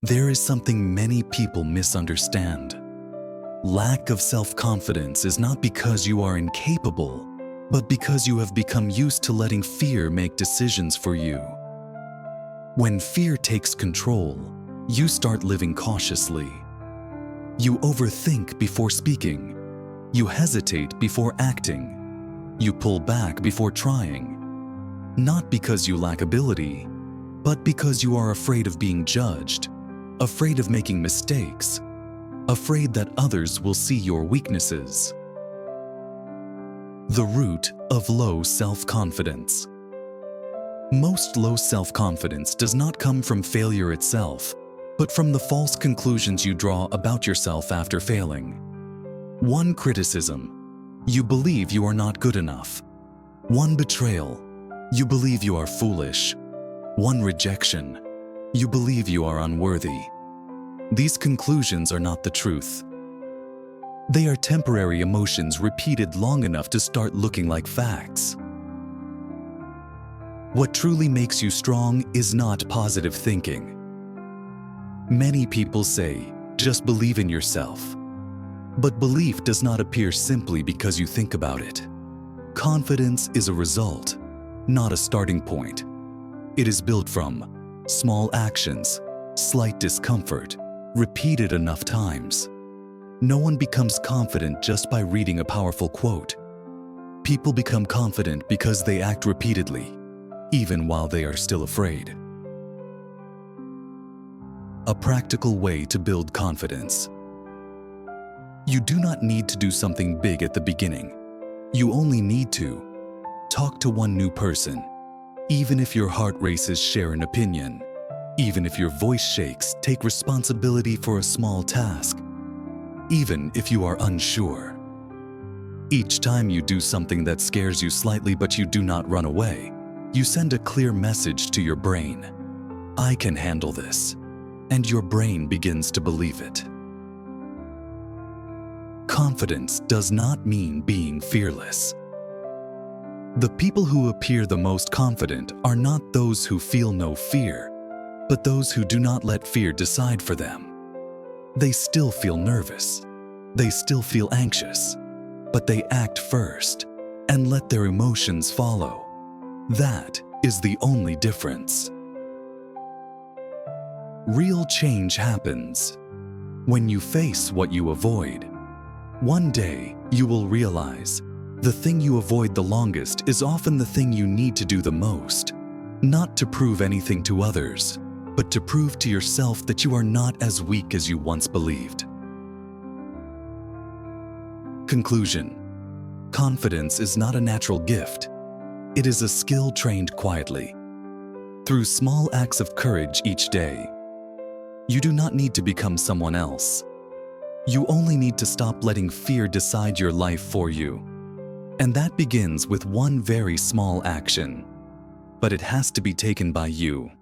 There is something many people misunderstand. Lack of self-confidence is not because you are incapable, but because you have become used to letting fear make decisions for you. When fear takes control, you start living cautiously. You overthink before speaking. You hesitate before acting. You pull back before trying. Not because you lack ability, but because you are afraid of being judged, afraid of making mistakes, afraid that others will see your weaknesses. The root of low self-confidence. Most low self-confidence does not come from failure itself, but from the false conclusions you draw about yourself after failing. One criticism: you believe you are not good enough. One betrayal: you believe you are foolish. One rejection: you believe you are unworthy. These conclusions are not the truth. They are temporary emotions repeated long enough to start looking like facts. What truly makes you strong is not positive thinking. Many people say, just believe in yourself. But belief does not appear simply because you think about it. Confidence is a result, not a starting point. It is built from small actions, slight discomfort, repeated enough times. No one becomes confident just by reading a powerful quote. People become confident because they act repeatedly, even while they are still afraid. A practical way to build confidence. You do not need to do something big at the beginning. You only need to talk to one new person. Even if your heart races, share an opinion. Even if your voice shakes, take responsibility for a small task. Even if you are unsure. Each time you do something that scares you slightly but you do not run away, you send a clear message to your brain. I can handle this. And your brain begins to believe it. Confidence does not mean being fearless. The people who appear the most confident are not those who feel no fear, but those who do not let fear decide for them. They still feel nervous. They still feel anxious, but they act first and let their emotions follow. That is the only difference. Real change happens when you face what you avoid. One day, you will realize the thing you avoid the longest is often the thing you need to do the most, not to prove anything to others, but to prove to yourself that you are not as weak as you once believed. Conclusion: confidence is not a natural gift. It is a skill trained quietly. Through small acts of courage each day. You do not need to become someone else. You only need to stop letting fear decide your life for you. And that begins with one very small action. But it has to be taken by you.